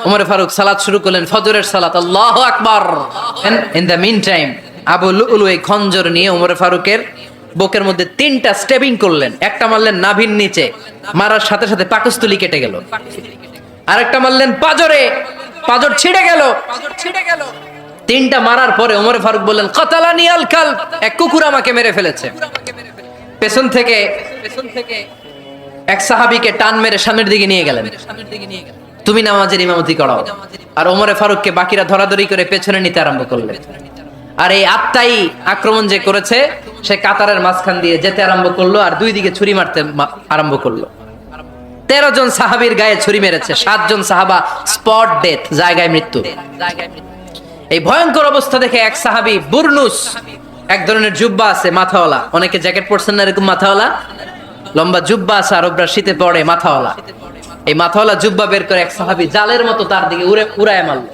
ওমর ফারুক সালাত শুরু করলেন, ফজরের সালাত, আল্লাহু আকবার। In the meantime Abu Lulu এই খঞ্জর নিয়ে ওমর ফারুকের বুকের মধ্যে 3টা স্টেবিং করলেন। একটা মারলেন নাভির নিচে, মারার সাথে সাথে পাকস্থলী কেটে গেল। আরেকটা মারলেন পাজরে, পাজর ছিঁড়ে গেল। 3টা মারার পরে ওমর ফারুক বললেন, কাতালানি আল কালব, এক কুকুর আমাকে মেরে ফেলেছে। পেছন থেকে এক সাহাবীকে টান মেরে সামনের দিকে নিয়ে গেলেন, তুমি নামাজের ইমামতি করাও। আর ওমর ফারুককে বাকিরা ধরাধরি করে পেছনে নিতে আরম্ভ করলেন। আর এই আত্মাই আক্রমণ যে করেছে, সে কাতারের মাঝখান দিয়ে যেতে আরম্ভ করলো আর 2 দিকে ছুরি মারতে আরম্ভ করলো। 13 জন সাহাবীর গায়ে ছুরি মেরেছে, 7 জন সাহাবা স্পট ডেথ, জায়গায় মৃত্যু। এই ভয়ঙ্কর অবস্থা দেখে এক সাহাবী বুরনুস, এক ধরনের জুব্বা আছে মাথাওয়ালা, অনেকে জ্যাকেট পরছেন না এরকম মাথাওয়ালা, লম্বা জুব্বা আছে আরবরা শীতে পরে মাথাওয়ালা, এই মাথাওয়ালা জুব্বা বের করে এক সাহাবী জালের মতো তার দিকে উড়ায় মারলো।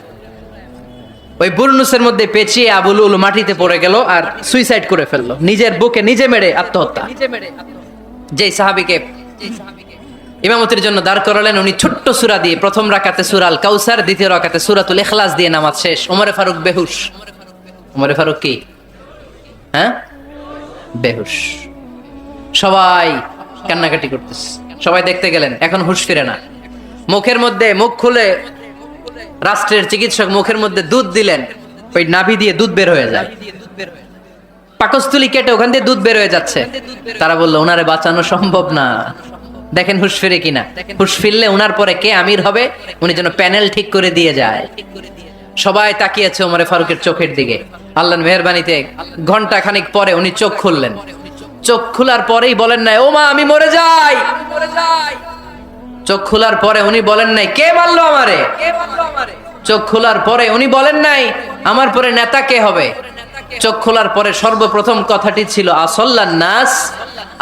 ওই বুরনুসের মধ্যে পেঁচিয়ে আবু লুলু মাটিতে পড়ে গেল আর সুইসাইড করে ফেললো, নিজের বুকে নিজে মেরে আত্মহত্যা। যেই সাহাবীকে ইমামতির জন্য দাঁড় করালেন, উনি ছোট্ট সূরা দিয়ে প্রথম রাকাতে সূরা আল কাউসার, দ্বিতীয় রাকাতে সূরাতুল ইখলাস দিয়ে নামাজ শেষ। ওমর ফারুক বেহুশ। ওমর ফারুক কি বেহুশ। সবাই কান্নাকাটি করতেছে, সবাই দেখতে গেলেন, এখন হুঁশ ফিরে না। মুখের মধ্যে মুখ খুলে রাষ্ট্রের চিকিৎসক মুখের মধ্যে দুধ দিলেন, ওই নাভি দিয়ে দুধ বের হয়ে যায়, পাকস্থলী কেটে ওখান দিয়ে দুধ বের হয়ে যাচ্ছে। তারা বললো ওনারে বাঁচানো সম্ভব না, দেখেন হুঁশ ফিরে কিনা। হুঁশ ফিরলে ওনার পরে কে আমির হবে, উনি যেন প্যানেল ঠিক করে দিয়ে যায়। সবাই তাকিয়েছে ওমর ফারুকের চোখের দিকে। আল্লাহর মেহেরবানিতে ঘন্টা খানিক পরে উনি চোখ খুললেন। চোখ খোলার পরেই বলেন নাই, ও মা আমি মরে যাই। চোখ খোলার পরে উনি বলেন নাই, কে মারলো আমারে। চোখ খোলার পরে উনি বলেন নাই, আমার পরে নেতা কে হবে। চোখ খোলার পরে সর্বপ্রথম কথাটি ছিল, আসল্লান নাস,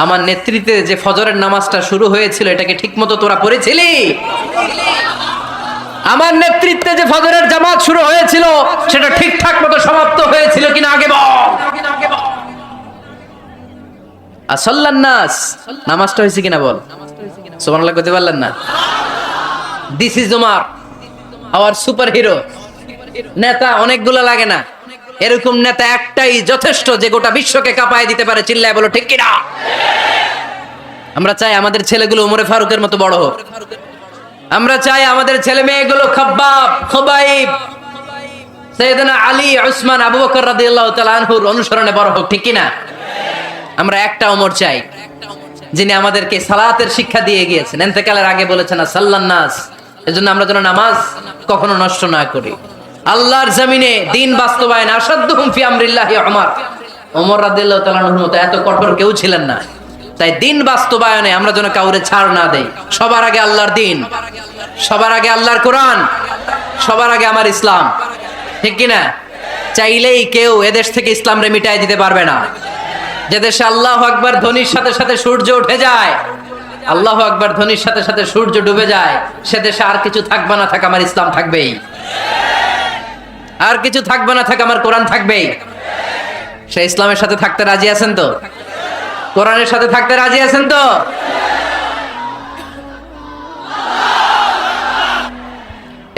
আমার নেতৃত্বে যে ফজরের নামাজটা শুরু হয়েছিল এটাকে ঠিক মতো তোরা পড়েছিলি। আমার নেতৃত্বে যে ফজরের জামাত শুরু হয়েছিল সেটা ঠিকঠাক মতো সমাপ্ত হয়েছিল কিনা আগে বল। আসল্লান নাস, নামাজটা হয়েছে কিনা বল। সুবহানাল্লাহ কইতে পারলেন না। This is Umar, hour super hero. নেতা অনেকগুলো লাগে না, এরকম নেতা একটাই যথেষ্ট যে গোটা বিশ্বকে কাঁপায় দিতে পারে। চিল্লায় বলো ঠিক কিনা। আমরা চাই আমাদের ছেলেগুলো ওমর ফারুকের মতো বড় হোক। আমরা চাই আমাদের ছেলে মেয়েগুলো খাব্বাব, খুবাইব, সাইয়েদনা আলী, উসমান, আবু বকর রাদিয়াল্লাহু তাআলা আনহুর অনুসরণে বড় হোক, ঠিক কিনা। আমরা একটা ওমর চাই যিনি আমাদেরকে সালাতের শিক্ষা দিয়ে গিয়েছেন, ইন্তেকালের আগে বলেছেন সাল্লান নাস। এজন্য আমরা যেন নামাজ কখনো নষ্ট না করি। আল্লাহর জমিনে দিন বাস্তবায়ন আসাদুহুম ফি আমরিল্লাহি ওমর। ওমর রাদিয়াল্লাহু তাআলা আনহুর মতো এত কঠোর কেউ ছিলেন না। তাই দিন বাস্তবায়নে আমরা যেন কাউরে ছাড় না দেই। সবার আগে আল্লাহর দিন, সবার আগে আল্লাহর কোরআন, সবার আগে আমার ইসলাম, ঠিক কিনা। চাইলেই কেউ এদেশ থেকে ইসলামরে মিটাই দিতে পারবে না। যে দেশে আল্লাহু আকবার ধ্বনির সাথে সাথে সূর্য উঠে যায়, আল্লাহু আকবার ধ্বনির সাথে সাথে সূর্য ডুবে যায়, সে দেশে আর কিছু থাকবে না থাক, আমার ইসলাম থাকবেই। আর কিছু থাকবে না থাক, আমার কোরআন থাকবেই। সে ইসলামের সাথে থাকতে রাজি আছেন তো? কোরআনের সাথে থাকতে রাজি আছেন তো?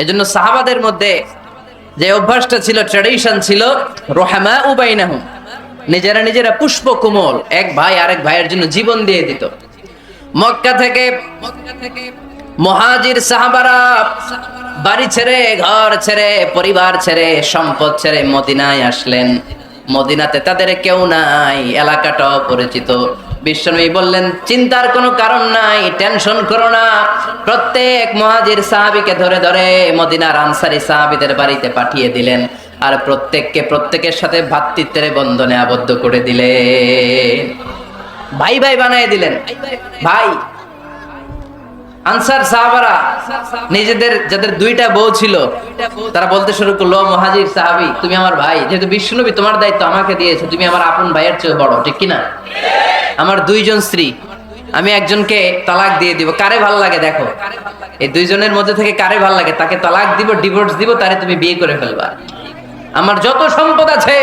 এজন্য সাহাবাদের মধ্যে যে অভ্যাসটা ছিল, ট্র্যাডিশন ছিল, রহমা উবাইনাহুম, নিজেরা নিজেরা পুষ্প কোমল, এক ভাই আরেক ভাইয়ের জন্য জীবন দিয়ে দিত। মক্কা থেকে মুহাজির সাহাবারা বাড়ি ছেড়ে, ঘর ছেড়ে, পরিবার ছেড়ে, সম্পদ ছেড়ে মদিনায় আসলেন। মদিনাতে তাদের কেউ নাই, এলাকাটা অপরিচিত। বিশ্বনবী বললেন, চিন্তার কোনো কারণ নাই, টেনশন করো না। প্রত্যেক মুহাজির সাহাবীকে ধরে ধরে মদিনার আনসারী সাহাবীদের বাড়িতে পাঠিয়ে দিলেন, আর প্রত্যেককে প্রত্যেকের সাথে ভ্রাতৃত্বের বন্ধনে আবদ্ধ করে দিলেন। ভাই ভাই বানিয়ে দিলেন। ভাই আনসার সাহাবারা নিজেদের যাদের 2টা বউ ছিল, তারা বলতে শুরু করলো, মুহাজির সাহাবী তুমি আমার ভাই, যেহেতু বিশ্বনবী তোমার দায়িত্ব আমাকে দিয়েছে, তুমি আমার আপন ভাইয়ের চেয়ে বড়, ঠিক কিনা। আমার 2 জন স্ত্রী, আমি একজনকে তালাক দিয়ে দিব, কারে ভাল লাগে দেখো, এই 2 জনের মধ্যে থেকে কারে ভাল লাগে তাকে তালাক দিব, ডিভোর্স দিব, তারে তুমি বিয়ে করে ফেলবা। আমার যত সম্পদ আছে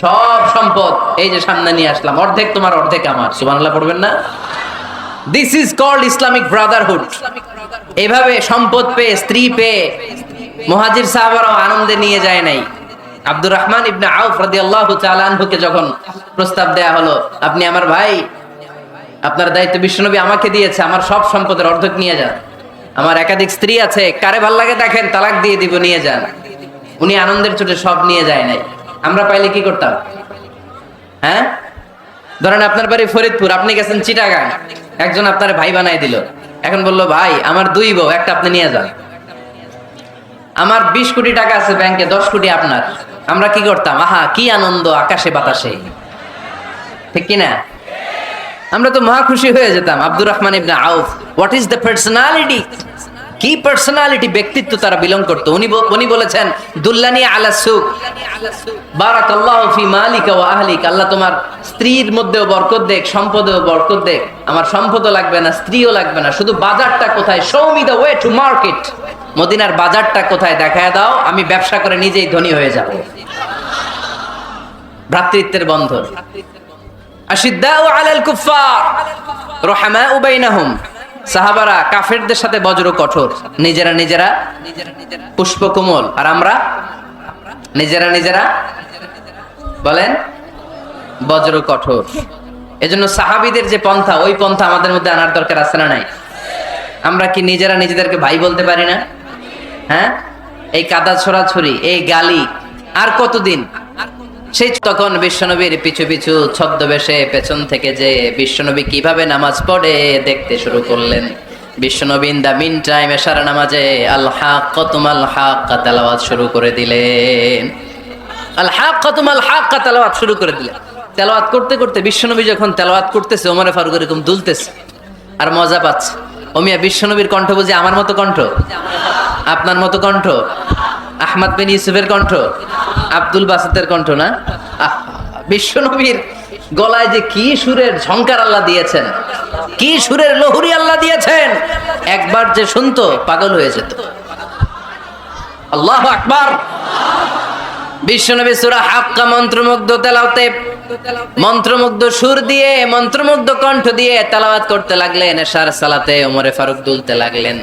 সব সম্পদ এই যে সামনে নিয়ে আসলাম, অর্ধেক তোমার অর্ধেক আমার। সুবহানাল্লাহ পড়বেন না? This is called Islamic brotherhood. এভাবে সম্পদ পেয়ে, স্ত্রী পেয়ে মুহাজির সাহাবারাও আনন্দে নিয়ে যায় নাই। আব্দুর রহমান ইবনে আউফ রাদিয়াল্লাহু তাআলা আনহুকে যখন প্রস্তাব দেয়া হলো, আপনি আমার ভাই, আপনার দায়িত্ব বিশ্বনবী আমাকে দিয়েছে, আমার সব সম্পদের অর্ধেক নিয়ে যান, আমার একাধিক স্ত্রী আছে, কারে ভাল লাগে দেখেন, তালাক দিয়ে দিব, নিয়ে যান। উনি আনন্দের চোটে সব নিয়ে যায় নাই। আমরা পাইলে কি করতাম? হ্যাঁ, ধরেন আপনার বাড়ি ফরিদপুর, আপনি গেছেন চিটাগাং, একজন আপনার ভাই বানাই দিল। এখন বললো, ভাই আমার 2 বউ, একটা আপনি নিয়ে যান। আমার 20 কোটি টাকা আছে ব্যাংকে, 10 কোটি আপনার। আমরা কি করতাম? আহা কি আনন্দ, আকাশে বাতাসে, ঠিক কিনা? আমরা তো মহা খুশি হয়ে যেতাম। আব্দুর রহমান ইবনে আউফ, হোয়াট ইজ দ্য পার্সোনালিটি, কি পার্সোনালিটি, ব্যক্তিত্ব তারা বিলং করতো। উনি বলেছেন, দুল্লানি আলা সুক বারাকাল্লাহু ফি মালিকা ওয়া আহলিকা, আল্লাহ তোমার স্ত্রীর মধ্যেও বরকত দেখ, সম্পদেও বরকত দেখ। আমার সম্পদও লাগবে না, স্ত্রীও লাগবে না, শুধু বাজারটা কোথায়, show me the way to market, মদিনার বাজারটা কোথায় দেখায় দাও, আমি ব্যবসা করে নিজেই ধনী হয়ে যাব। ভ্রাতৃত্বের বন্ধন। আশিদ্দাউ আলাল কুফফার রহমাউ বাইনাহুম, সাহাবারা কাফেরদের সাথে বজ্র কঠোর, নিজেরা পুষ্পকোমল, আর আমরা নিজেরা বলেন বজ্র কঠোর। এজন্য সাহাবীদের যে পন্থা, ওই পন্থা আমাদের মধ্যে আনার দরকার আছে না নাই? আমরা কি নিজেরা নিজেদেরকে ভাই বলতে পারি না? হ্যাঁ, এই কাদা ছোড়াছুরি, এই গালি আর কতদিন? সেই তখন বিশ্বনবীর পিছু পিছু ছদ্মবেশে পেছন থেকে যে বিশ্বনবী কিভাবে নামাজ পড়ে দেখতে শুরু করলেন। বিশ্বনবী ইন দা মিন টাইম এশার নামাজে আল হাক্কাতুমাল হাক্কা তেলাওয়াত শুরু করে দিলেন। আল হাক্কাতুমাল হাক্কা তেলাওয়াত শুরু করে দিলেন। তেলাওয়াত করতে করতে বিশ্বনবী যখন তেলাওয়াত করতেছে, ওমরে ফারুক এরকম দুলতেছে আর মজা পাচ্ছে। ওমিয়া বিশ্বনবীর কণ্ঠ বুঝি আমার মতো কণ্ঠ, আপনার মতো কণ্ঠ, আহমদ বিন ইউসুফের কণ্ঠ, আব্দুল বাসিতের কণ্ঠ না? বিশ্বনবীর গলায় যে কি সুরের ঝংকার আল্লাহ দিয়েছেন, কি সুরের লহুরি আল্লাহ দিয়েছেন, একবার যে শুনতো পাগল হয়ে যেত। আল্লাহু আকবার। বিশ্বনবী সূরা হাক্কা মন্ত্রমুগ্ধ তেলাওয়াতে, মন্ত্রমুগ্ধ সুর দিয়ে, মন্ত্রমুগ্ধ কণ্ঠ দিয়ে তেলাওয়াত করতে লাগলেন। এশার সালাতে ওমরে ফারুক দুলতে লাগলেন।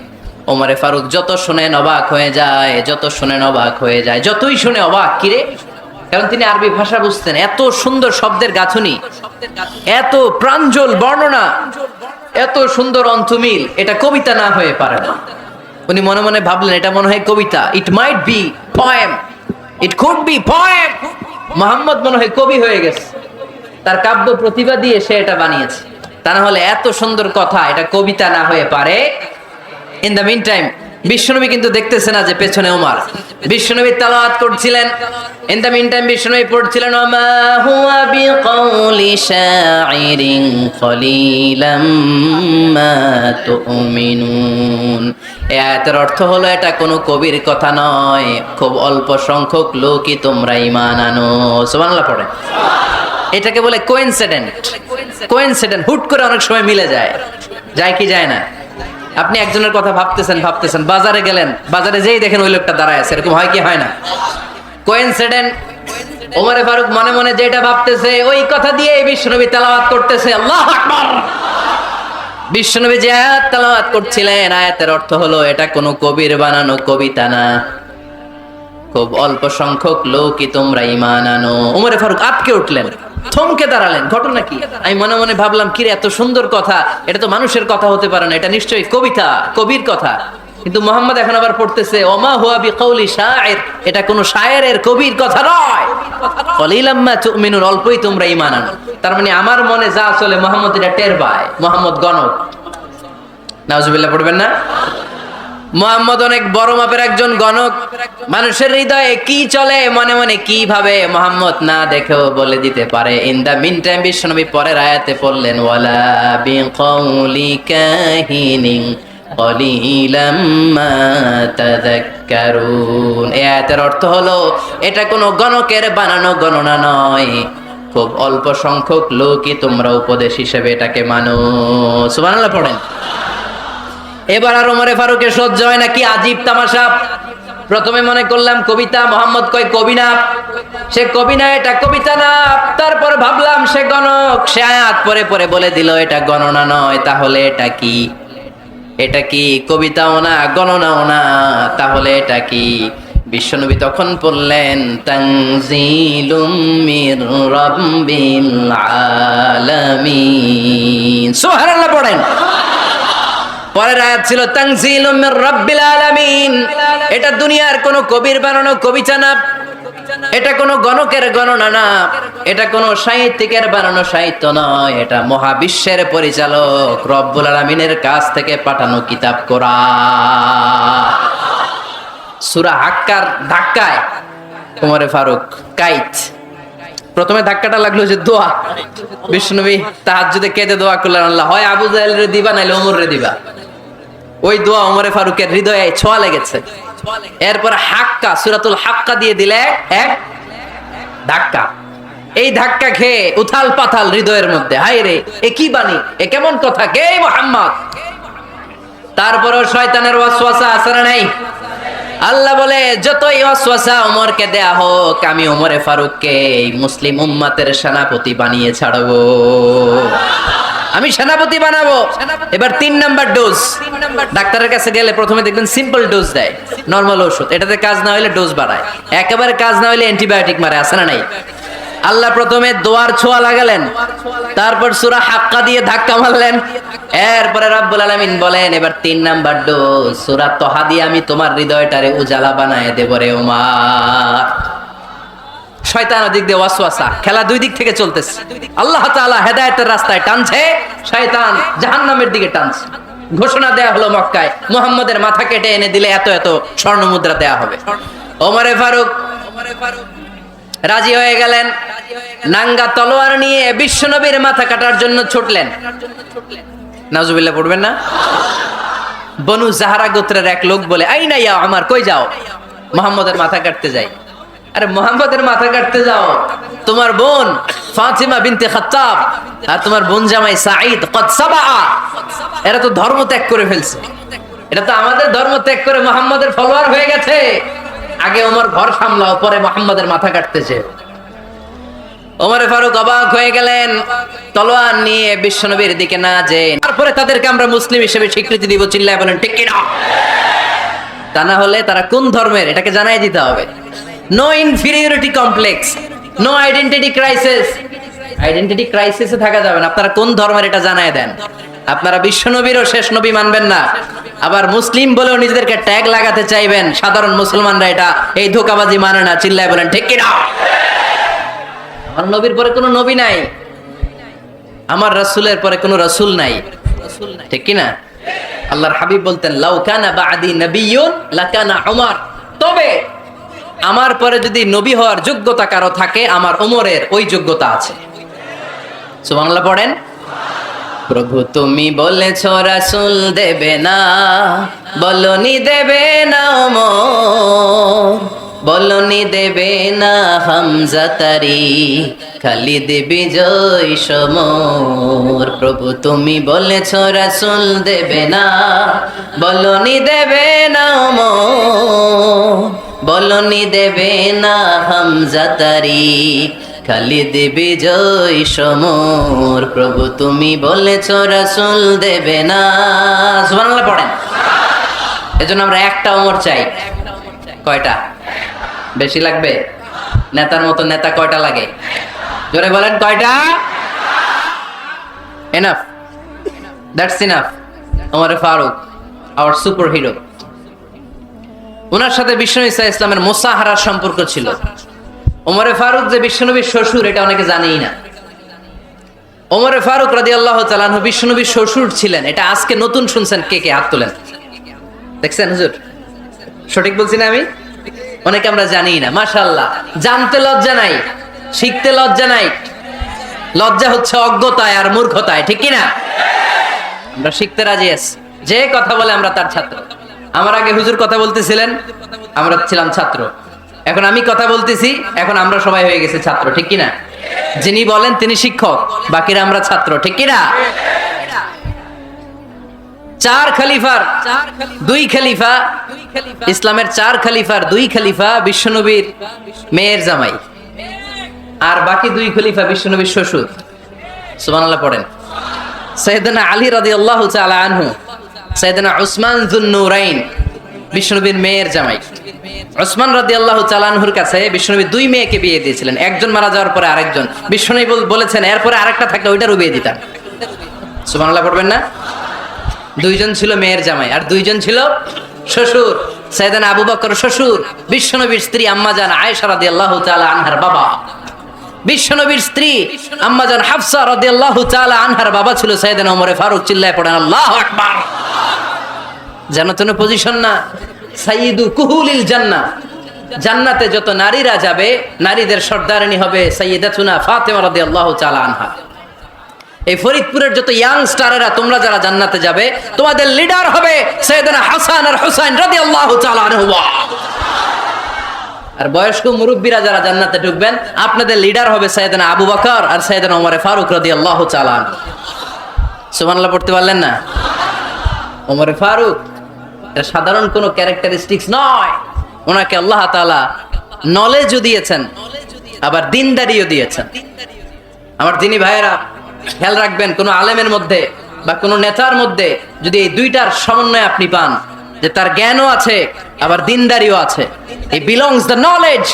ওমরে ফারুক যত শুনেন অবাক হয়ে যায়, যত শুনেন অবাক হয়ে যায়, যতই শুনে অবাক। কিরে? কারণ তিনি আরবি ভাষা বুঝতেন। এত সুন্দর শব্দের গাঁথুনি, এত প্রাঞ্জল বর্ণনা, এত সুন্দর অন্তমিল, এটা কবিতা না হয়ে পারে না। উনি মনে মনে ভাবলেন, এটা মনে হয় কবিতা, it might be poem, it could be poem. Muhammad মনে হয় কবি হয়ে গেছে, তার কাব্য প্রতিভা দিয়ে সে এটা বানিয়েছে। তা না হলে এত সুন্দর কথা, এটা কবিতা না হয়ে পারে। ইন দ্য মিন টাইম বিশ্বনবী কিন্তু দেখতেছে না যে পেছনে ওমর। বিশ্বনবী তেলাওয়াত করছিলেন। ইন দ্য মিন টাইম বিশ্বনবী পড়ছিলেন, ওমা হুয়া বিকাউলি শাইরিন কলিলাম মা তুমিনুন। এই আয়াতের অর্থ হলো, এটা কোনো কবির কথা নয়, খুব অল্প সংখ্যক লোকই তোমরা ঈমান আনো। সুবহানাল্লাহ পড়ে। এটাকে বলে কোইনসিডেন্ট। কোইনসিডেন্ট, হুট করে অনেক সময় মিলে যায়, যায় কি যায় না? আপনি একজনের কথা ভাবতেছেন, বাজারে গেলেন, বাজারে যেই দেখেন ওই লোকটা দাঁড়ায় আছে, এরকম হয় কি হয় না? কোইনসিডেন্ট। ওমরে ফারুক মনে মনে যেটা ভাবতেছে, ওই কথা দিয়ে বিশ্বনবী তেলাওয়াত করতেছে। আল্লাহু আকবার। বিশ্বনবী যে আয়াত তেলাওয়াত করছিলেন, আয়াতের অর্থ হলো, এটা কোনো কবির বানানো কবিতা না, খুব অল্প সংখ্যক লোকই তোমরা ঈমান আনো। ওমরে ফারুক আটকে উঠলেন, থমকে দাঁড়ালেন। ঘটনা কি? আমি মনে মনে ভাবলাম, কিরে এত সুন্দর কথা, এটা তো মানুষের কথা হতে পারে না, এটা নিশ্চয়ই কবিতা, কবির কথা। কিন্তু মুহাম্মদ এখন আবার পড়তেছে, ওমা হুয়া বিকাউলি শাইর, এটা কোনো শায়েরের, কবির কথা নয়। কলিলাম মা তুমিনুন, অল্পই তোমরা ঈমান আনো। তার মানে আমার মনে যা চলে মুহাম্মদ এটা টের পায়। মুহাম্মদ গণক। নাউজুবিল্লাহ পড়বেন না? মুহাম্মদ অনেক বড় মাপের একজন গণক। মানুষের হৃদয়ে কি চলে, মনে মনে কি ভাবে, মুহাম্মদ না দেখেও বলে দিতে পারে। ইন দা মিন টাইম বিশ্বনবী পরের আয়াতে পড়লেন, ওয়ালা বিকাউলি কাহিনিন কলিলাম মা তাযাক্কারুন। এই আয়াতের অর্থ হলো, এটা কোনো গণকের বানানো গণনা নয়, খুব অল্প সংখ্যক লোকই তোমরা উপদেশ হিসেবে এটাকে মানো। সুবহানাল্লাহ পড়েন। এবার আর ওমরে ফারুকের সহ্য হয় না, কি আজীব তামাশা। প্রথমে মনে করলাম কবিতা, মোহাম্মদ কয় কবি না, সে কবি না, এটা কবিতা না। তারপর ভাবলাম সে গণক, সে আয়াত পরে পরে বলে দিল এটা গণনা নয়, তাহলে এটা কি? এটা কি কবিতাও না, গণনাও না, তাহলে এটা কি? বিশ্বনবী তখন বললেন তানজিলুম মির রাব্বিল আলামিন। সুবহানাল্লাহ পড়েন। পরের আয়াত ছিল তানজিলুম মির রাব্বিল আলামিন। এটা দুনিয়ার কোন কবির বানানো কবিতা না, এটা কোন গণকের গণনা না, এটা কোন সাহিত্যিকের বানানো সাহিত্য নয়, এটা মহাবিশ্বের পরিচালক রব্বুল আলামিনের কাছ থেকে পাঠানো কিতাব কোরআন। সূরা হাক্কার ধাক্কায় ওমরে ফারুক কাইত। প্রথমে ধাক্কাটা লাগলো যে দোয়া, বিষ্ণুনবী তাহাজ্জুদে কেঁদে দোয়া করলেন, আল্লাহ হয় আবু জাহেলরে দিবা নাইলে ওমরে দিবা। ওই দোয়া ওমরে ফারুকের হৃদয়ে ছোঁয়া লেগেছে। এরপর হাক্কা, সূরাতুল হাক্কা দিয়ে দিলে এক ধাক্কা। এই ধাক্কা খেয়ে উথাল পাথাল হৃদয়ের মধ্যে, হায় রে এ কি বাণী, এ কেমন কথা, কে মুহাম্মদ? তারপরও শয়তানের ওয়াসওয়াসা আছে না নাই? আল্লাহ বলে যতই ওয়াসওয়াসা ওমরকে দেয়া হোক, আমি ওমরে ফারুককে এই মুসলিম উম্মতের সেনাপতি বানিয়ে ছাড়বো, আমি সেনাপতি বানাবো। এবার 3 নাম্বার ডোজ। ডাক্তারের কাছে গেলে প্রথমে দেখবেন সিম্পল ডোজ দেয়, নরমাল ওষুধ, এটাতে কাজ না হলে ডোজ বাড়ায়, একেবারে কাজ না হলে অ্যান্টিবায়োটিক মারে, আছে না নাই? আল্লাহ প্রথমে দোয়ার ছোঁয়া লাগালেন, তারপর সূরা হাক্কা দিয়ে ধাক্কা মারলেন, এরপরে রব্বুল আলামিন বলেন এবার 3 নাম্বার ডোজ সূরা তহা দিয়ে আমি তোমার হৃদয়টারে উজালা বানায় দেব রে ওমর। শয়তান ওদিক দিয়ে ওয়াসওয়াসা, খেলা দুই দিক থেকে চলতেছে। আল্লাহ তাআলা হেদায়েতের রাস্তায় টানছে, শয়তান জাহান্নামের দিকে টানছে। ঘোষণা দেয়া হলো মক্কায়, মুহাম্মদের মাথা কেটে এনে দিলে এত এত স্বর্ণ মুদ্রা দেয়া হবে। ওমরে ফারুক রাজি হয়ে গেলেন, নাঙ্গা তলোয়ার নিয়ে বিশ্বনবীর মাথা কাটার জন্য ছুটলেন। নাউজুবিল্লাহ পড়বেন না? বনু জাহরা গোত্রের এক লোক বলে, আইনা ইয়া আমার, কই যাও? মুহাম্মদের মাথা কাটতে যাই। আরে মুহাম্মদের মাথা কাটতে যাও? তোমার বোন ফাতিমা বিনতে খাত্তাব আর তোমার বোন জামাই সাঈদ কদ সাবা, এরা তো ধর্ম ত্যাগ করে ফেলছে, এটা তো আমাদের ধর্ম ত্যাগ করে মুহাম্মদের ফলোয়ার হয়ে গেছে। আগে ওমর ঘর সামলাও, পরে মুহাম্মদের মাথা কাটতেছে। ওমরে ফারুক অবাক হয়ে গেলেন, তলোয়ার নিয়ে বিশ্বনবীর দিকে না যে, তারপরে তাদেরকে আমরা মুসলিম হিসেবে স্বীকৃতি দিব, চিল্লায় বলেন ঠিক কি না? তা না হলে তারা কোন ধর্মের এটাকে জানাই দিতে হবে। No inferiority complex, no identity crisis. Identity ক্রাইসিসে থাকা যাবে না, আপনারা কোন ধর্মের এটা জানায় দেন। আপনারা বিশ্বনবীরও শেষ নবী মানবেন না, আবার মুসলিম বলেও নিজেদেরকে ট্যাগ লাগাতে চাইবেন। সাধারণ মুসলমানরা এটা এই ধোঁকাবাজি মানে না, চিল্লায় বলেন ঠিক কি না? আমার নবীর পরে কোনো নবী নাই, আমার রাসূলের পরে কোনো রাসূল নাই, ঠিক কি না? আল্লাহর হাবিব বলতেন লাউ কানা বাদি নাবিয়্যুন লাকানা উমর, তবে আমার পরে যদি নবী হওয়ার যোগ্যতা কারো থাকে, আমার ওমরের ওই যোগ্যতা আছে। সুবহানাল্লাহ পড়েন। প্রভু তুমি বলেছ রাসূল দেবে না, বলনি দেবে না ওমর, বলনি দেবে না হামজা তারি, খালিদ বিজয় সমর। প্রভু তুমি বলেছ রাসূল দেবে না, বলনি দেবে না ওমর, বলনি দেবে না হামজা তারি, খালিদ বিজয় সমর। প্রভু তুমি বলেছ রাসূল দেবে না। সুবহানাল্লাহ পড়েন। এজন্য আমরা একটা ওমর চাই। কয়টা? বেশি লাগবে? নেতার মতো নেতা কয়টা লাগে? জোরে বলেন কয়টা? Enough, that's enough. Omar Faruq our superhero. ওনার সাথে বিশ্বনবী সাল্লাল্লাহু আলাইহি ওয়াসাল্লামের মুসাহারার সম্পর্ক ছিল। ওমরে ফারুক যে বিশ্বনবীর শ্বশুর, এটা অনেকে জানেই না। ওমরে ফারুক রাদিয়াল্লাহু তাআলা আনহু বিশ্বনবীর শ্বশুর ছিলেন, এটা আজকে নতুন শুনছেন। কে কে হাত তোলেন? দেখছেন হুজুর? সঠিক বলছি না আমি? অনেকে আমরা জানি না। মাশাআল্লাহ, জানতে লজ্জা নাই, শিখতে লজ্জা নাই। লজ্জা হচ্ছে অজ্ঞতায় আর মূর্খতায়, ঠিক কি না? আমরা শিখতে রাজি আছি, যে কথা বলে আমরা তার ছাত্র। আমার আগে হুজুর কথা বলতেছিলেন, আমরা ছিলাম ছাত্র। এখন আমি কথা বলতেছি, এখন আমরা সবাই হয়ে গেছে ছাত্র, ঠিক কি না? যিনি বলেন তিনি শিক্ষক, বাকিরা আমরা ছাত্র, ঠিক কি না? চার খলিফার দুই খলিফা, ইসলামের চার খলিফার দুই খলিফা বিশ্বনবীর মেয়ের জামাই, আর বাকি দুই খলিফা বিশ্বনবীর শ্বশুর। সুবহানাল্লাহ পড়েন। সাইয়েদনা আলী রাদিয়াল্লাহু তাআলা আনহু, সাইয়েদনা উসমান যুন-নূরাইন বিশ্বনবীর মেয়ের জামাই। উসমান রাদিয়াল্লাহু তাআলা আনহুর কাছে বিশ্বনবী দুই মেয়েকে বিয়ে দিয়েছিলেন, একজন মারা যাওয়ার পরে আরেকজন। বিশ্বনবী বলেছেন এরপরে আরেকটা থাকলে ওইটারও বিয়ে দিতাম। সুবহানাল্লাহ পড়বেন না? দুইজন ছিল মেয়ের জামাই আর দুইজন ছিল শ্বশুর। সাইয়েদনা আবু বকর শ্বশুর, বিশ্বনবীর স্ত্রী আম্মাজান আয়েশা রাদিয়াল্লাহু তাআলা আনহার বাবা। বিশ্বনবীর স্ত্রী আম্মাজান হাফসা রাদিয়াল্লাহু তাআলা আনহার বাবা ছিল সাইয়েদনা ওমর ফারুক। চিল্লায় পড়েন আল্লাহু আকবার। জানো তো পজিশন না, সাইয়্যিদু কুহুলিল জান্নাহ। জান্নাতে যত নারীরা যাবে, নারীদের সর্দারিনী হবে সাইয়্যিদাতুনা ফাতেমা রাদিয়াল্লাহু তাআলা আনহা। এই ফরিদপুরের যত ইয়াং স্টারেরা তোমরা যারা জান্নাতে যাবে, তোমাদের লিডার হবে সাইয়েদনা হাসান আর হুসাইন রাদিয়াল্লাহু তাআলা আনহুমা। আর বয়স্ক মুরব্বীরা যারা জান্নাতে ঢুকবেন, আপনাদের লিডার হবে সাইয়েদনা আবু বকর আর সাইয়েদনা ওমর ফারুক রাদিয়াল্লাহু তাআলা আনহু। সুবহানাল্লাহ পড়তে পারলেন না? ওমর ফারুক এটা সাধারণ কোনো ক্যারেক্টারিস্টিক্স নয়। ওনাকে আল্লাহ তাআলা নলেজও দিয়েছেন, আবার দিনদারিও দিয়েছেন। আমার দিনী ভাইয়েরা খেয়াল রাখবেন, কোন আলেমের মধ্যে বা কোন নেতার মধ্যে যদি এই দুইটার সমন্বয় আপনি পান, যে তার জ্ঞানও আছে আবার দিনদারিও আছে, he belongs the knowledge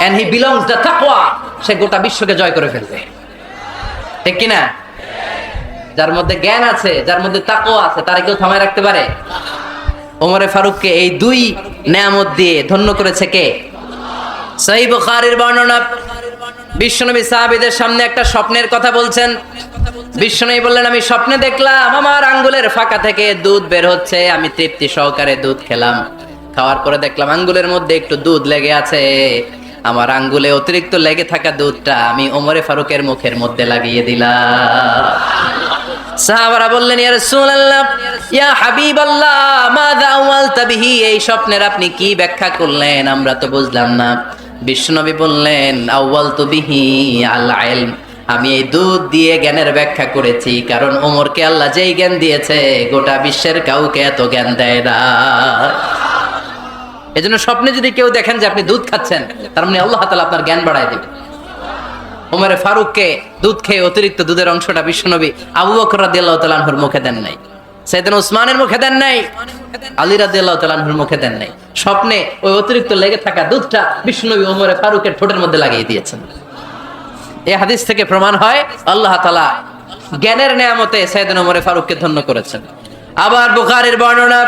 and he belongs the তাকওয়া, সে গোটা বিশ্বকে জয় করে ফেলবে। ঠিক কিনা? যার মধ্যে জ্ঞান আছে, যার মধ্যে তাকওয়া আছে, তারে কেউ থামায় রাখতে পারে? ওমরে ফারুককে এই দুই নেয়ামত দিয়ে ধন্য করেছে কে? সহিহ বুখারীর বর্ণনা, বিশ্বনবী সাহাবীদের সামনে একটা স্বপ্নের কথা বলছেন। বিশ্বনবী বললেন, আমি স্বপ্নে দেখলাম আমার আঙ্গুলের ফাঁকা থেকে দুধ বের হচ্ছে, আমি তৃপ্তি সহকারে দুধ খেলাম। খাওয়ার পরে দেখলাম আঙ্গুলের মধ্যে একটু দুধ লেগে আছে। আমার আঙ্গুলে অতিরিক্ত লেগে থাকা দুধটা আমি ওমরে ফারুকের মুখের মধ্যে লাগিয়ে দিলাম। সাহাবারা বললেন, ইয়া রাসূলুল্লাহ, ইয়া হাবিবাল্লাহ, মাযা আওয়ালতা বিহি, এই স্বপ্নের আপনি কি ব্যাখ্যা করলেন, আমরা তো বুঝলাম না। বিশ্বনবী বললেন, আওয়ালতু বিহি আল ইলম, আমি এই দুধ দিয়ে জ্ঞানের ব্যাখ্যা করেছি, কারণ ওমরকে আল্লাহ যেই জ্ঞান দিয়েছে গোটা বিশ্বের কাউকে এত জ্ঞান দেয় না। এজন্য স্বপ্নে যদি কেউ দেখেন যে আপনি দুধ খাচ্ছেন, তার মানে আল্লাহ তাআলা আপনার জ্ঞান বাড়ায় দিবেন। ওমরে ফারুককে দুধ খেয়ে অতিরিক্ত দুধের অংশটা বিশ্বনবী আবু বকর রাদিয়াল্লাহু তাআলা আনহুর মুখে দেন নাই, সাইয়েদনা উসমানের মুখে দেন নাই, আলী রাদিয়াল্লাহু তাআলা আনহুর মুখে দেন নাই। স্বপ্নে ওই অতিরিক্ত লেগে থাকা দুধটা বিশ্বনবী ওমরে ফারুকের ঠোঁটের মধ্যে লাগিয়ে দিয়েছেন। এই হাদিস থেকে প্রমাণ হয় আল্লাহ তাআলা জ্ঞানের নেয়ামতে সাইয়েদনা ওমরে ফারুককে ধন্য করেছেন। আবার বুখারীর বর্ণনা,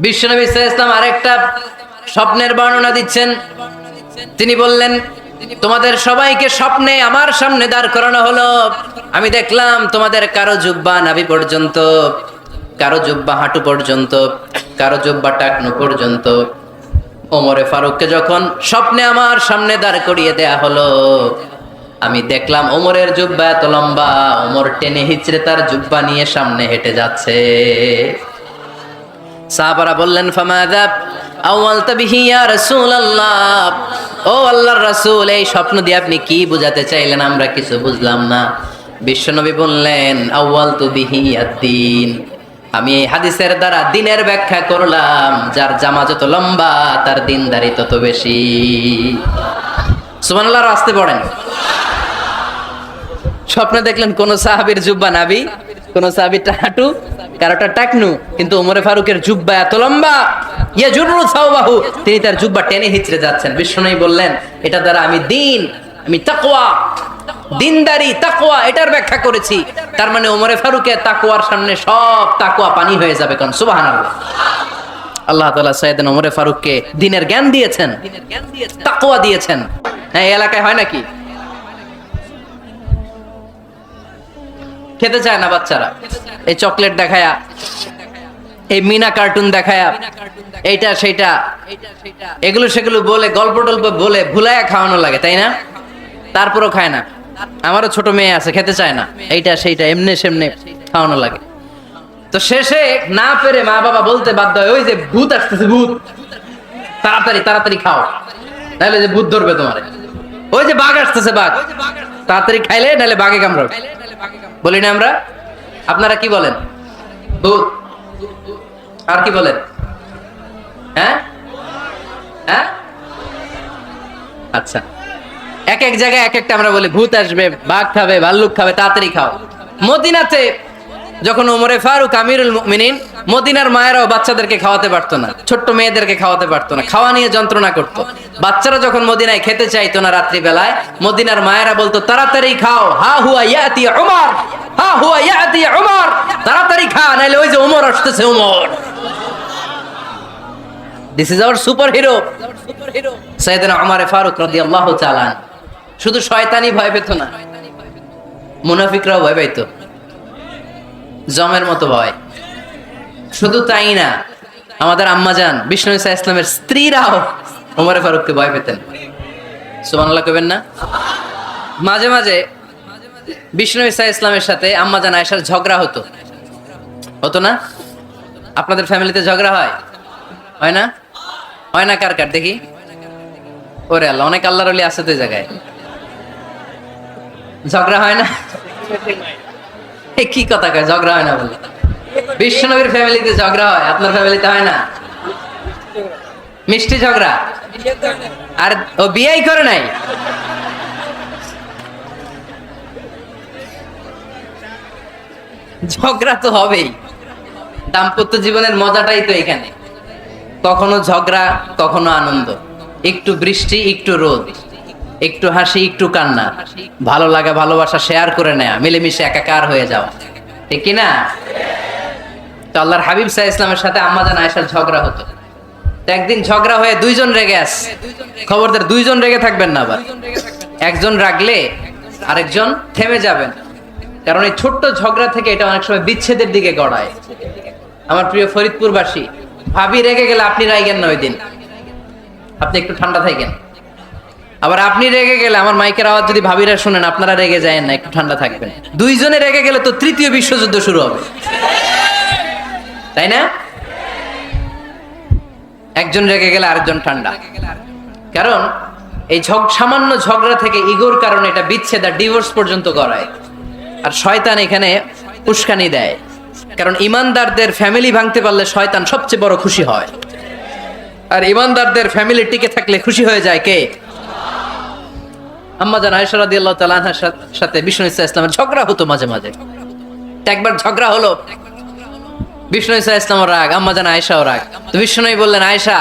বিশ্বনবী সাল্লাল্লাহু আলাইহি ওয়াসাল্লাম আরেকটা স্বপ্নের বর্ণনা দিচ্ছেন। তিনি বললেন, তোমাদের সবাইকে স্বপ্নে আমার সামনে দাঁড় করানো হলো। আমি দেখলাম তোমাদের কারো জুব্বা নাভি পর্যন্ত, কারো জুব্বা হাঁটু পর্যন্ত, কারো জুব্বা টাকনু পর্যন্ত। ওমরে ফারুককে যখন স্বপ্নে আমার সামনে দাঁড় করিয়ে দেয়া হলো, আমি দেখলাম ওমরের জুব্বা এত লম্বা, ওমর টেনে হিচড়ে তার জুব্বা নিয়ে সামনে হেঁটে যাচ্ছে। সাহাবারা বললেন, ফামাযা আওয়ালতা বিহি ইয়া রাসূলুল্লাহ, ও আল্লাহর রাসূল, এই স্বপ্ন দিয়ে আপনি কি বোঝাতে চাইলেন, আমরা কিছু বুঝলাম না। বিশ্বনবী বললেন, আওয়ালতু বিহি আদ-দ্বীন, আমি এই হাদিসের দ্বারা দ্বীনের ব্যাখ্যা করলাম। যার জামা যত লম্বা তার দ্বীনদারি তত বেশি। সুবহানাল্লাহ, আসতে পড়েন। স্বপ্নে দেখলেন কোন সাহাবীর জুব্বা নাভি, কোন সাহাবীর হাঁটু, কারোটা টাকনু, কিন্তু ওমরে ফারুকের জুব্বা এত লম্বা, ইয়াজুরু সাওবাহু, তিনি তার জুব্বা টেনে হিচড়ে যাচ্ছেন। বিশ্বনবী বললেন, এটা দ্বারা আমি দ্বীন, আমি তাকওয়া, দ্বীনদারি, তাকওয়া, এটার ব্যাখ্যা করেছি। তার মানে ওমরে ফারুকের তাকওয়ার সামনে সব তাকওয়া পানি হয়ে যাবে। কোন সুবহানাল্লাহ। আল্লাহ তাআলা সাইয়েদনা ওমরে ফারুককে দ্বীনের জ্ঞান দিয়েছেন, তাকওয়া দিয়েছেন। হ্যাঁ, এই এলাকায় হয় নাকি? খেতে চায় না বাচ্চারা, এই চকলেট দেখায়া, এই মিনা কার্টুন দেখায়া, এইটা সেইটা, এগুলো সেগুলো বলে, গল্প টল্প বলে ভুলায়া খাওয়ানো লাগে, তাই না? তারপরও খায় না। আমারও ছোট মেয়ে আছে, খেতে চায় না, এইটা সেইটা এমনি সেমনে খাওয়ানো লাগে। তো শেষে না পেরে মা বাবা বলতে বাধ্য হয়, ওই যে ভূত আসতেছে, ভূত, তাড়াতাড়ি তাড়াতাড়ি খাও, নাহলে যে ভূত ধরবে তোমার। ওই যে বাঘ আসতেছে, বাঘ, তাড়াতাড়ি খাইলে নাহলে বাঘে কামড়াবে। বলি না আমরা? আপনারা কি বলেন? ভূত। আর কি বলেন? হ্যাঁ হ্যাঁ, আচ্ছা, এক এক জায়গায় এক একটা আমরা বলি ভূত আসবে, বাঘ খাবে, ভাল্লুক খাবে, তাড়াতাড়ি খাও। মদিনাতে যখন ওমরে ফারুক আমিরুল মুমিনিন, মদিনার মায়েরাও বাচ্চাদেরকে খাওয়াতে পারতো না, ছোট্ট মেয়েদেরকে খাওয়াতে পারতো না, খাওয়া নিয়ে যন্ত্রণা করতো। বাচ্চারা যখন মদিনায় খেতে চাইতো না রাত্রি বেলায়, মদিনার মায়েরা বলতো তাড়াতাড়ি খাও, হা হুয়া ইয়াতি উমর, হা হুয়া ইয়াতি উমর, তাড়াতাড়ি খা, নাইলে ওই যে ওমর আসতেছে, Omar. This is our superhero সাইয়েদনা ওমর ফারুক রাদিয়াল্লাহু তাআলা। শুধু শয়তানি ভয় পেত না, মুনাফিকরাও ভয় পাইতো, জমের মতো ভয়। শুধু তাই না, আমাদের আম্মাজান বিষ্ণু ঈসা ইসলামের স্ত্রীরাও ওমর ফারুককে ভয় পেতেন। সুবহানাল্লাহ কইবেন না? মাঝে মাঝে বিষ্ণু ঈসা ইসলামের সাথে আম্মাজান আয়েশার ঝগড়া হতো, হতো না? আপনাদের ফ্যামিলিতে ঝগড়া হয়? হয় না? হয় না? কার কার দেখি? ওরে আল্লাহ, অনেক আল্লাহর ওলি আছে তো এই জায়গায়। ঝগড়া হয় না? কি কথা কয় ঝগড়া হয় না বলে? বিশ্বনবীর ফ্যামিলিতে ঝগড়া হয়, আপনার ফ্যামিলিতে হয় না? মিষ্টি ঝগড়া। আর ও বিয়েই করে নাই। ঝগড়া তো হবেই, দাম্পত্য জীবনের মজাটাই তো এখানে। কখনো ঝগড়া, কখনো আনন্দ, একটু বৃষ্টি, একটু রোদ, একটু হাসি, একটু কান্না, ভালো লাগা, ভালোবাসা শেয়ার করে নেয়া, মিলেমিশে একাকার হয়ে যাওয়া, ঠিক কিনা? তো আল্লাহর হাবিব সাল্লাল্লাহু আলাইহি ইসলামের সাথে আম্মাজান আয়েশার ঝগড়া হতো। তো একদিন ঝগড়া হয়ে দুইজন রেগে আছে। খবরদার দুইজন রেগে থাকবেন না, আবার একজন রাগলে আরেকজন থেমে যাবেন, কারণ এই ছোট্ট ঝগড়া থেকে এটা অনেক সময় বিচ্ছেদের দিকে গড়ায়। আমার প্রিয় ফরিদপুরবাসী, ভাবি রেগে গেলে আপনি রাইগেন না, ওই দিন আপনি একটু ঠান্ডা থাকেন। আবার আপনি রেগে গেলে, আমার মাইকের আওয়াজ যদি ভাবিরা শুনেন, আপনারা রেগে যায় না, একটু ঠান্ডা থাকবেন। দুইজনে রেগে গেলে তো তৃতীয় বিশ্বযুদ্ধ শুরু হবে, তাই না? একজন রেগে গেলে আরেকজন ঠান্ডা, কারণ এই সামান্য ঝগড়া থেকে ইগোর কারণে এটা বিচ্ছেদ আর ডিভোর্স পর্যন্ত করায়। আর শয়তান এখানে উস্কানি দেয়, কারণ ইমানদারদের ফ্যামিলি ভাঙতে পারলে শয়তান সবচেয়ে বড় খুশি হয়, আর ইমানদারদের ফ্যামিলি টিকে থাকলে খুশি হয়ে যায় কে? আম্মাজান আয়েশা রাদিয়াল্লাহু তাআলা আনহার সাথে বিষ্ণু ঈসা ইসলামের ঝগড়া হতো মাঝে মাঝে। একবার ঝগড়া হলো, বিষ্ণু ঈসা ইসলামের রাগ, আম্মাজান আয়েশাও রাগ। তো বিষ্ণুই বললেন, আয়েশা,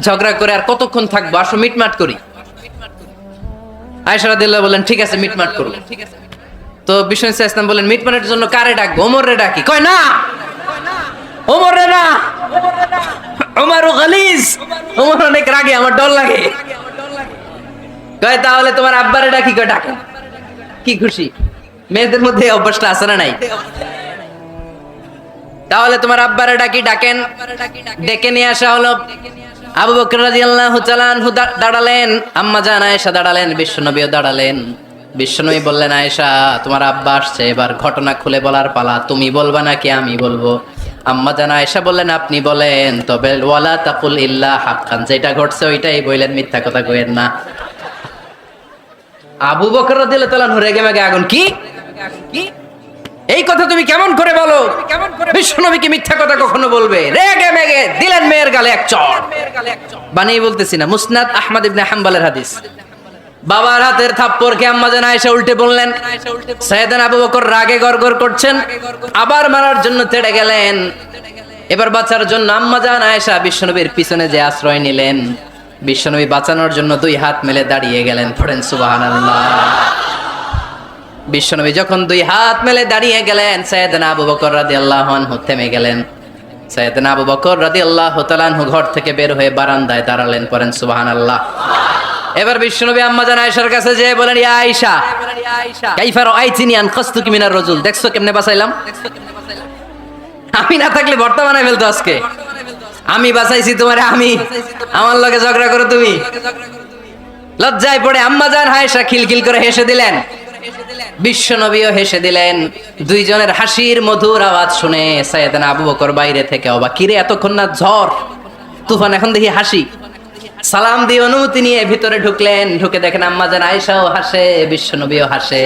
ঝগড়া করে আর কতক্ষণ থাকবো, আসো মিটমাট করি। আয়েশা রাদিয়াল্লাহু বললেন, ঠিক আছে, মিটমাট করব। তো বিষ্ণু ঈসা ইসলাম বললেন, মিটমাটের জন্য কারে ডাকবো? ওমর রে ডাকি। কয় না, ওমর রে না, ওমর গালিজ, ওমর অনেক রাগে, আমার ডর লাগে। কয় তাহলে তোমার আব্বারে ডাকি। কয় ডাকেন। কি খুশি, মেয়েদের মধ্যে অভ্যাসটা আছে না নাই? তাহলে তোমার আব্বারে ডাকি, ডাকেন। ডেকে নিয়ে আসা হলো। আবু বকর রাদিয়াল্লাহু তাআলা আনহু দাঁড়ালেন, আম্মাজান আয়েশা দাঁড়ালেন, বিশ্বনবীও দাঁড়ালেন। বিশ্বনবী বললেন, আয়েশা, তোমার আব্বা আসছে, এবার ঘটনা খুলে বলার পালা, তুমি বলবা নাকি আমি বলবো? আম্মাজান আয়েশা বললেন, আপনি বলেন, তবে ওয়ালা তাকুল ইল্লা হাক্কান, যেটা ঘটছে ওইটাই বললেন, মিথ্যা কথা কইেন না। আবু বকর রাদিয়াল্লাহু তাআলা রেগে মেগে আগুন। কি এই কথা তুমি কেমন করে বলো? বিশ্বনবী কি মিথ্যা কথা কখনো বলবে? রেগে মেগে দিলেন মেয়ের গালে এক চড়। বানিয়ে বলতেছি না, মুসনাদ আহমদ ইবনে হাম্বলের হাদিস। বাবার হাতের থাপ্পড় খেয়ে আম্মাজান আয়েশা উল্টে বললেন। সাইয়েদনা আবু বকর রাগে গড়গড় করছেন, আবার মারার জন্য তেড়ে গেলেন। এবার বাঁচার জন্য আম্মাজান আয়েশা বিশ্বনবীর পিছনে যে আশ্রয় নিলেন, বিশ্বনবী বাঁচানোর জন্য দুই হাত মেলে দাঁড়িয়ে গেলেন। পড়েন সুবহানাল্লাহ। বিশ্বনবী যখন দুই হাত মেলে দাঁড়িয়ে গেলেন, সাইয়েদনা আবু বকর রাদিয়াল্লাহু আনহু থেমে গেলেন। সাইয়েদনা আবু বকর রাদিয়াল্লাহু তাআলা আনহু ঘর থেকে বের হয়ে বারান্দায় দাঁড়ালেন। পড়েন সুবহানাল্লাহ। এবার বিশ্বনবী আম্মাজান আয়েশার কাছে যেয়ে বলেন, ইয়া আয়েশা, কাইফা রাআইতিনি আনকাসতুকি মিনার রাজুল, দেখছো কেমনে বাঁচাইলাম? আমি না থাকলে ভর্তা বানাই ফেলতো আজকে। আমি বাঁচাইছি তোমারে, আমি, আমার লগে ঝগড়া করো তুমি। লজ্জায় পড়ে আম্মাজান আয়েশা খিলখিল করে হেসে দিলেন, বিশ্বনবীও হেসে দিলেন। দুইজনের হাসির মধুর আওয়াজ শুনে সাইয়েদনা আবু বকর বাইরে থেকে অবাক, কিরে এতক্ষণ না ঝড় তুফান, এখন দেখি হাসি। সালাম দিয়ে অনুমতি নিয়ে ভিতরে ঢুকলেন। ঢুকে দেখেন আম্মাজান আয়েশাও হাসে, বিশ্বনবীও হাসে।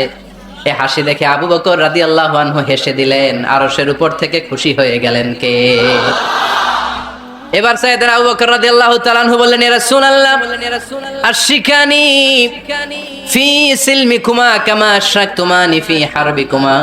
এ হাসি দেখে আবু বকর রাদিয়াল্লাহু আনহু হেসে দিলেন, আরশের উপর থেকে খুশি হয়ে গেলেন কে? এবার সাইয়েদনা আবু বকর রাদিয়াল্লাহু তাআলা আনহু বললেন, ইয়া রাসূলুল্লাহ আশিকানি ফি সিলমিকুমা কামা আশরাকতুমানি ফি হারবিকুমা।